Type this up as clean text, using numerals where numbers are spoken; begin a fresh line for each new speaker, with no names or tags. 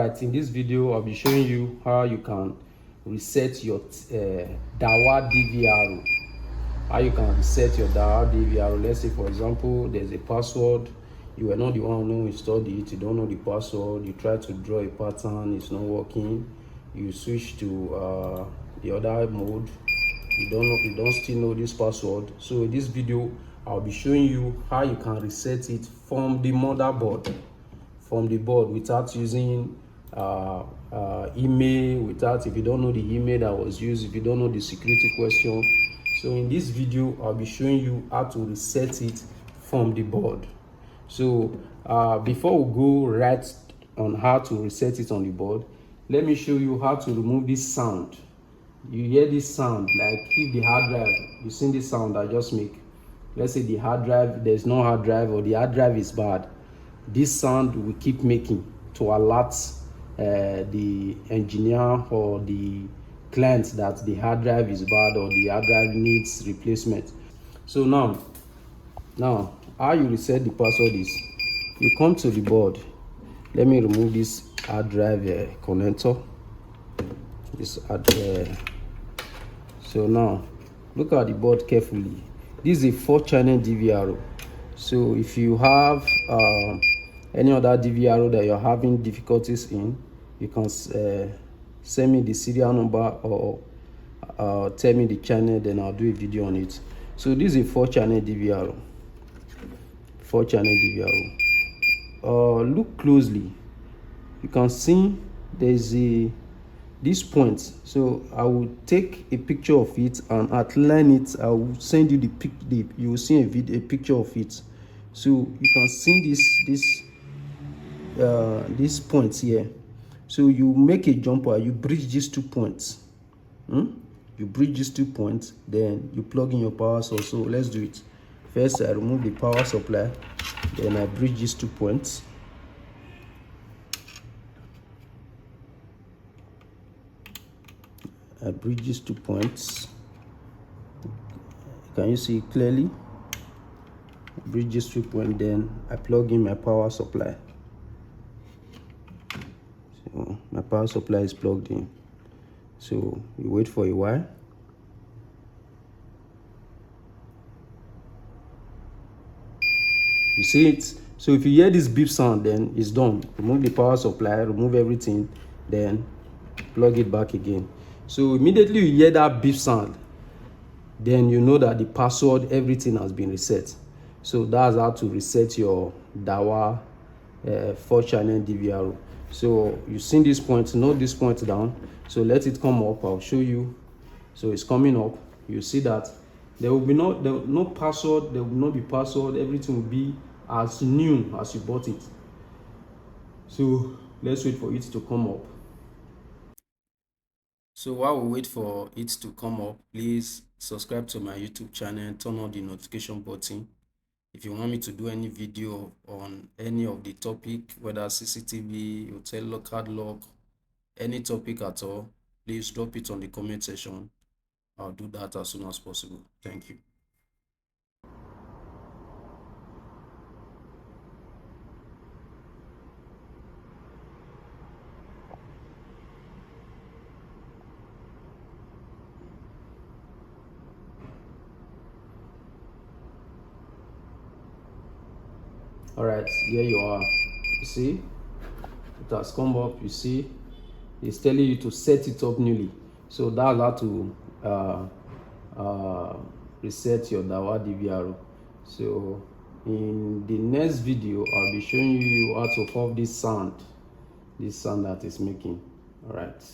Alright, in this video I'll be showing you how you can reset your Dahua DVR. How you can reset your Dahua DVR. Let's say, for example, there's a password, you were not the one who installed it, you don't know the password, you try to draw a pattern, it's not working, you switch to the other mode, you don't still know this password. So in this video I'll be showing you how you can reset it from the motherboard, from the board, without using email, without, if you don't know the email that was used, if you don't know the security question. So in this video I'll be showing you how to reset it from the board. So before we go right on how to reset it on the board, let me show you how to remove this sound. You hear this sound, like if the hard drive, you seen this sound I just make, let's say the hard drive, there's no hard drive, or the hard drive is bad, this sound we keep making to alert the engineer or the client that the hard drive is bad or the hard drive needs replacement. So now how you reset the password is, you come to the board. Let me remove this hard drive connector, this hard so now look at the board carefully. This is a 4-channel DVR. So if you have any other DVR that you're having difficulties in, you can send me the serial number or tell me the channel, then I'll do a video on it. So this is a 4-channel DVR. 4-channel DVR. Look closely. You can see there's this point. So I will take a picture of it and outline it. I will send you you will see a picture of it. So you can see this point here. So you make a jumper, you bridge these 2 points. You bridge these 2 points, then you plug in your power source. So let's do it. First I remove the power supply, then I bridge these 2 points. I bridge these 2 points. Can you see clearly? Bridge these 2 points, then I plug in my power supply. So my power supply is plugged in. So you wait for a while. You see it? So if you hear this beep sound, then it's done. Remove the power supply, remove everything, then plug it back again. So immediately you hear that beep sound, then you know that the password, everything has been reset. So that's how to reset your Dahua 4-channel DVR. So you see this point, note this point down. So let it come up, I'll show you. So it's coming up. You see that there will be no password, there will not be password, everything will be as new as you bought it. So let's wait for it to come up. So while we wait for it to come up, please subscribe to my YouTube channel, turn on the notification button. If you want me to do any video on any of the topic, whether CCTV, hotel lock, card lock, any topic at all, please drop it on the comment section. I'll do that as soon as possible. Thank you. All right, here you are. You see it has come up. You see it's telling you to set it up newly. So that's how to reset your Dahua DVR. So in the next video I'll be showing you how to off this sound that is making. All right.